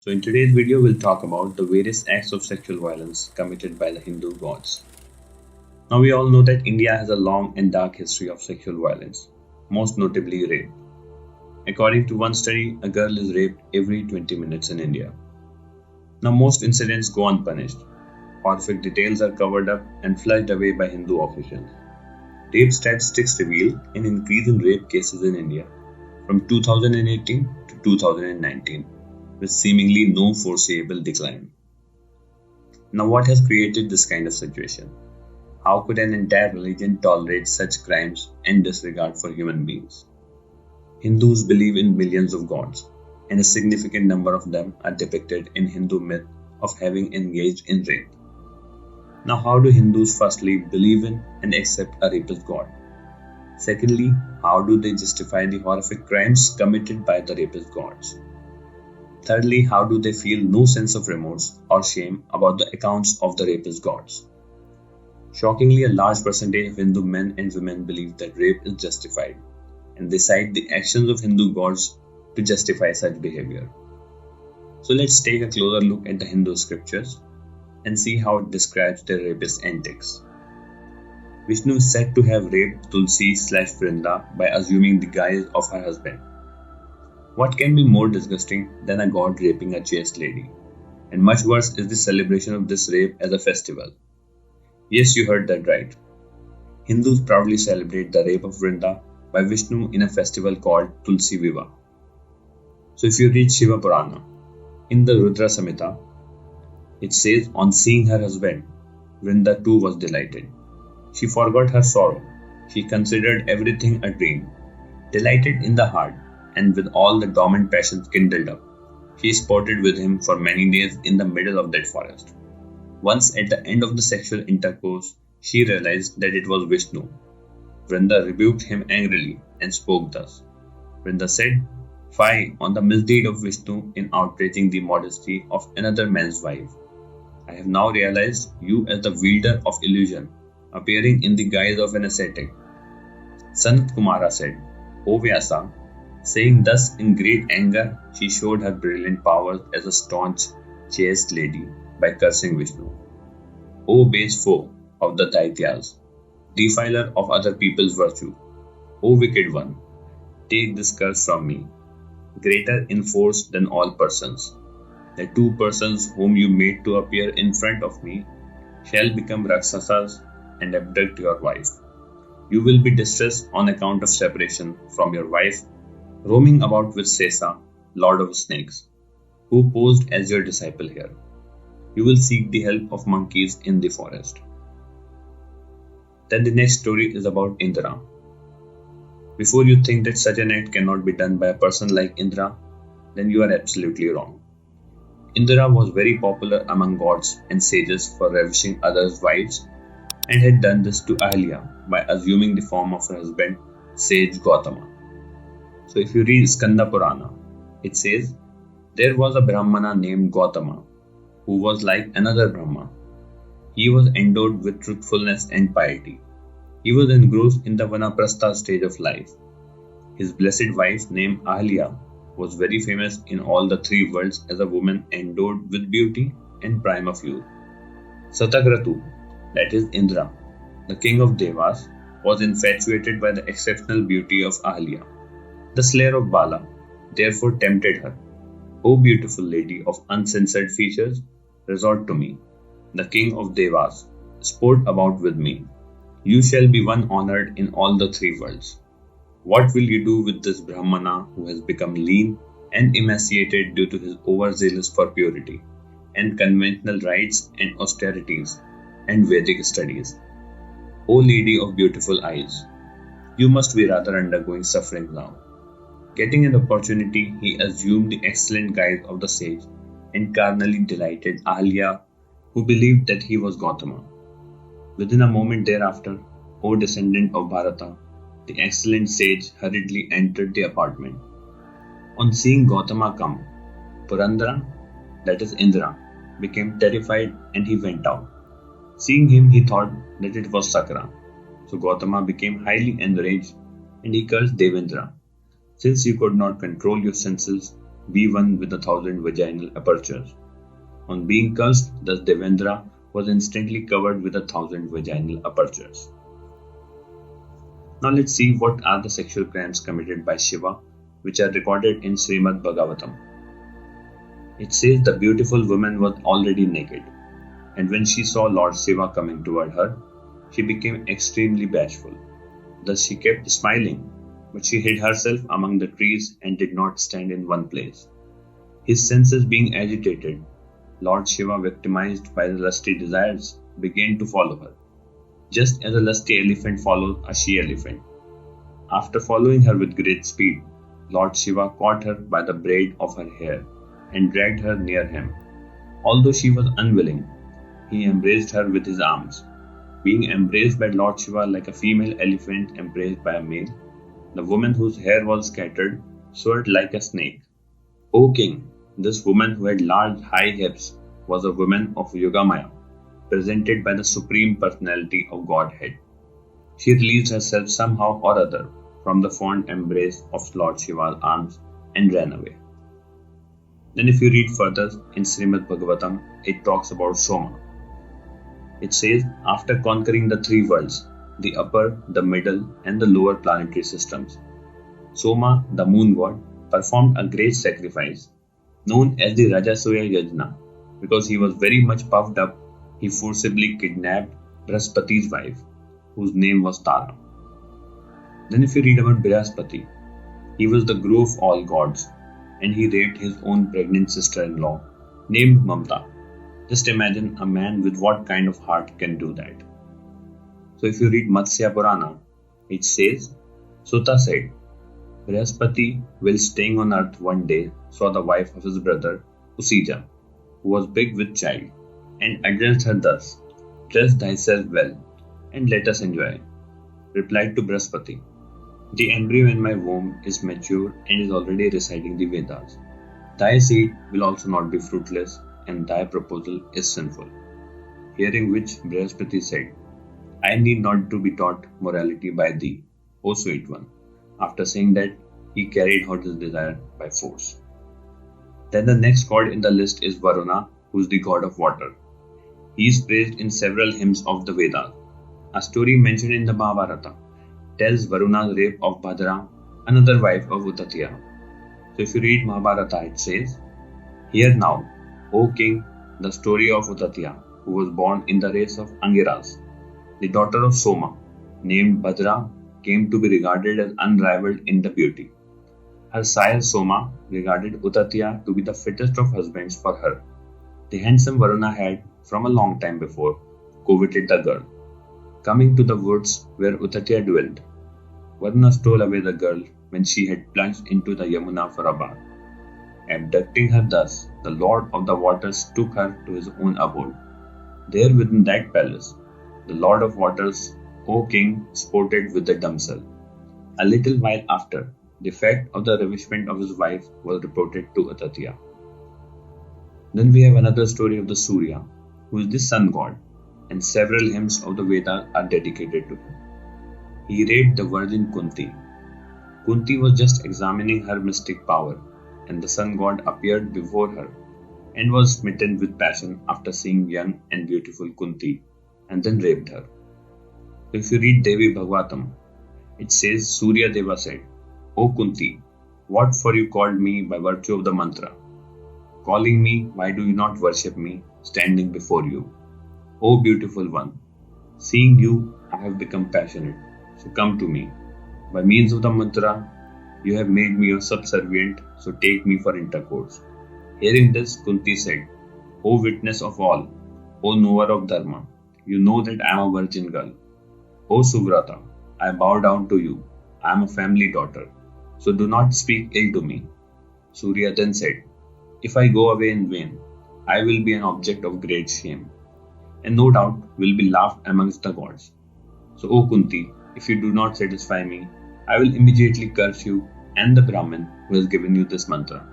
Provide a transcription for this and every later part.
So, in today's video, we'll talk about the various acts of sexual violence committed by the Hindu gods. Now, we all know that India has a long and dark history of sexual violence, most notably rape. According to one study, a girl is raped every 20 minutes in India. Now, most incidents go unpunished. Horrific details are covered up and flushed away by Hindu officials. Rape statistics reveal an increase in rape cases in India from 2018 to 2019, with seemingly no foreseeable decline. Now, what has created this kind of situation? How could an entire religion tolerate such crimes and disregard for human beings? Hindus believe in millions of gods, and a significant number of them are depicted in Hindu myth of having engaged in rape. Now, how do Hindus firstly believe in and accept a rapist god? Secondly, how do they justify the horrific crimes committed by the rapist gods? Thirdly, how do they feel no sense of remorse or shame about the accounts of the rapist gods? Shockingly, a large percentage of Hindu men and women believe that rape is justified, and they cite the actions of Hindu gods to justify such behavior. So let's take a closer look at the Hindu scriptures and see how it describes their rapist antics. Vishnu is said to have raped Tulsi/Vrinda by assuming the guise of her husband. What can be more disgusting than a god raping a chaste lady? And much worse is the celebration of this rape as a festival. Yes, you heard that right. Hindus proudly celebrate the rape of Vrinda by Vishnu in a festival called Tulsi Viva. So if you read Shiva Purana, in the Rudra Samhita, it says on seeing her husband, Vrinda too was delighted. She forgot her sorrow. She considered everything a dream. Delighted in the heart, and with all the dormant passions kindled up, she sported with him for many days in the middle of that forest. Once at the end of the sexual intercourse, she realized that it was Vishnu. Vrinda rebuked him angrily and spoke thus. Vrinda said, "Fie on the misdeed of Vishnu in outraging the modesty of another man's wife. I have now realized you as the wielder of illusion, appearing in the guise of an ascetic." Sanat Kumara said, "O Vyasa, saying thus in great anger, she showed her brilliant powers as a staunch, chaste lady by cursing Vishnu. O base foe of the Daityas, defiler of other people's virtue, O wicked one, take this curse from me, greater in force than all persons. The two persons whom you made to appear in front of me shall become Rakshasas and abduct your wife. You will be distressed on account of separation from your wife, roaming about with Sesa, lord of snakes, who posed as your disciple here. You will seek the help of monkeys in the forest." Then the next story is about Indra. Before you think that such an act cannot be done by a person like Indra, then you are absolutely wrong. Indra was very popular among gods and sages for ravishing others' wives, and had done this to Ahalya by assuming the form of her husband, sage Gautama. So if you read Skanda Purana, it says, there was a Brahmana named Gautama, who was like another Brahma. He was endowed with truthfulness and piety. He was engrossed in the Vanaprastha stage of life. His blessed wife named Ahalya was very famous in all the three worlds as a woman endowed with beauty and prime of youth. Satakratu, that is Indra, the king of Devas, was infatuated by the exceptional beauty of Ahalya. The slayer of Bala therefore tempted her. "O beautiful lady of uncensored features, resort to me, the king of Devas, sport about with me. You shall be one honored in all the three worlds. What will you do with this Brahmana who has become lean and emaciated due to his overzealous for purity and conventional rites and austerities and Vedic studies? O lady of beautiful eyes, you must be rather undergoing suffering now." Getting an opportunity, he assumed the excellent guise of the sage and carnally delighted Ahalya, who believed that he was Gautama. Within a moment thereafter, O descendant of Bharata, the excellent sage hurriedly entered the apartment. On seeing Gautama come, Purandara, that is Indra, became terrified and he went out. Seeing him, he thought that it was Sakra. So Gautama became highly enraged and he cursed Devendra. "Since you could not control your senses, be one with 1,000 vaginal apertures. On being cursed, thus Devendra was instantly covered with 1,000 vaginal apertures. Now let's see what are the sexual crimes committed by Shiva, which are recorded in Srimad Bhagavatam. It says the beautiful woman was already naked, and when she saw Lord Shiva coming toward her, she became extremely bashful. Thus she kept smiling, but she hid herself among the trees and did not stand in one place. His senses being agitated, Lord Shiva, victimized by the lusty desires, began to follow her, just as a lusty elephant follows a she elephant. After following her with great speed, Lord Shiva caught her by the braid of her hair and dragged her near him. Although she was unwilling, he embraced her with his arms. Being embraced by Lord Shiva like a female elephant embraced by a male, the woman whose hair was scattered soared like a snake. O king, this woman who had large high hips was a woman of Yogamaya, presented by the Supreme Personality of Godhead. She released herself somehow or other from the fond embrace of Lord Shiva's arms and ran away. Then if you read further in Srimad Bhagavatam, it talks about Soma. It says, after conquering the three worlds, the upper, the middle, and the lower planetary systems, Soma, the moon god, performed a great sacrifice, known as the Rajasuya Yajna. Because he was very much puffed up, he forcibly kidnapped Brihaspati's wife, whose name was Tara. Then if you read about Brihaspati, he was the guru of all gods, and he raped his own pregnant sister-in-law, named Mamta. Just imagine a man with what kind of heart can do that. So if you read Matsya Purana, it says, Sutta said, Brihaspati, while staying on earth one day, saw the wife of his brother, Usija, who was big with child, and addressed her thus, dress thyself well, and let us enjoy. Replied to Brihaspati, the embryo in my womb is mature and is already reciting the Vedas. Thy seed will also not be fruitless, and thy proposal is sinful. Hearing which, Brihaspati said, I need not to be taught morality by thee, O sweet one. After saying that, he carried out his desire by force. Then the next god in the list is Varuna, who is the god of water. He is praised in several hymns of the Vedas. A story mentioned in the Mahabharata tells Varuna's rape of Bhadra, another wife of Uttatya. So if you read Mahabharata, it says, Hear now, O king, the story of Uttatya, who was born in the race of Angiras. The daughter of Soma, named Bhadra, came to be regarded as unrivaled in the beauty. Her sire Soma regarded Uttatya to be the fittest of husbands for her. The handsome Varuna had, from a long time before, coveted the girl. Coming to the woods where Uttatya dwelt, Varuna stole away the girl when she had plunged into the Yamuna for a bath. Abducting her thus, the Lord of the Waters took her to his own abode. There within that palace, the Lord of Waters, O king, sported with the damsel. A little while after, the fact of the ravishment of his wife was reported to Uttatya. Then we have another story of the Surya, who is the sun god, and several hymns of the Vedas are dedicated to him. He raped the virgin Kunti. Kunti was just examining her mystic power, and the sun god appeared before her and was smitten with passion after seeing young and beautiful Kunti, and then raped her. If you read Devi Bhagavatam, it says Surya Deva said, O Kunti, what for you called me by virtue of the mantra? Calling me, why do you not worship me, standing before you? O beautiful one, seeing you, I have become passionate, so come to me. By means of the mantra, you have made me your subservient, so take me for intercourse. Hearing this, Kunti said, O witness of all, O knower of Dharma, you know that I am a virgin girl. O Suvrata, I bow down to you. I am a family daughter, so do not speak ill to me. Surya then said, If I go away in vain, I will be an object of great shame, and no doubt will be laughed amongst the gods. So, O Kunti, if you do not satisfy me, I will immediately curse you and the Brahmin who has given you this mantra.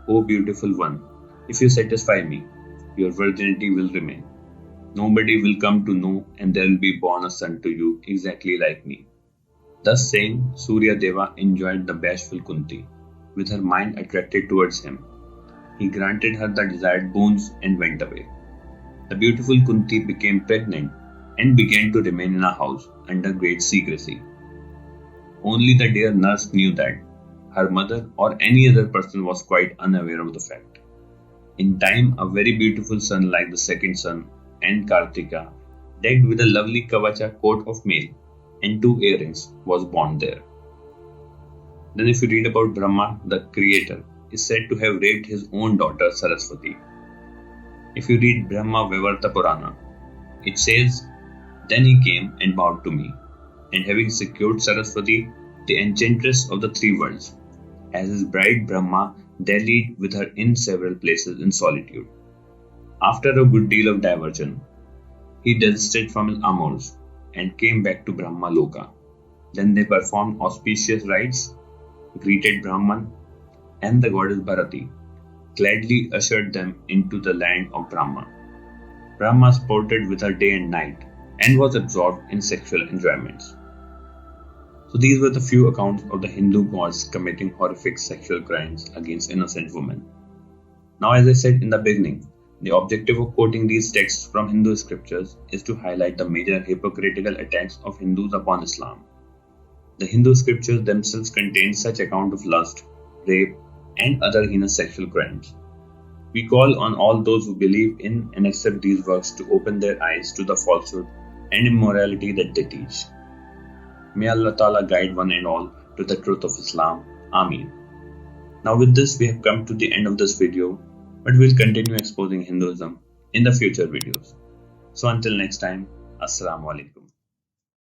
O beautiful one, if you satisfy me, your virginity will remain. Nobody will come to know, and there will be born a son to you exactly like me. Thus saying, Surya Deva enjoyed the bashful Kunti. with her mind attracted towards him. He granted her the desired boons and went away. The beautiful Kunti became pregnant and began to remain in a house under great secrecy. Only the dear nurse knew that. Her mother or any other person was quite unaware of the fact. In time, a very beautiful son like the second son and Kartika, decked with a lovely Kavacha coat of mail and 2 earrings, was born there. Then, if you read about Brahma, the creator is said to have raped his own daughter Saraswati. If you read Brahma Vaivarta Purana, it says, "Then he came and bowed to me, and having secured Saraswati, the enchantress of the 3 worlds, as his bride Brahma dallied with her in several places in solitude. After a good deal of diversion, he desisted from his amours and came back to Brahma Loka. Then they performed auspicious rites, greeted Brahman, and the goddess Bharati gladly ushered them into the land of Brahma. Brahma sported with her day and night and was absorbed in sexual enjoyments." So these were the few accounts of the Hindu gods committing horrific sexual crimes against innocent women. Now, as I said in the beginning, the objective of quoting these texts from Hindu scriptures is to highlight the major hypocritical attacks of Hindus upon Islam. The Hindu scriptures themselves contain such account of lust, rape, and other heinous sexual crimes. We call on all those who believe in and accept these works to open their eyes to the falsehood and immorality that they teach. May Allah Ta'ala guide one and all to the truth of Islam. Ameen. Now with this we have come to the end of this video, but we'll continue exposing Hinduism in the future videos. So until next time, Assalamu alaikum.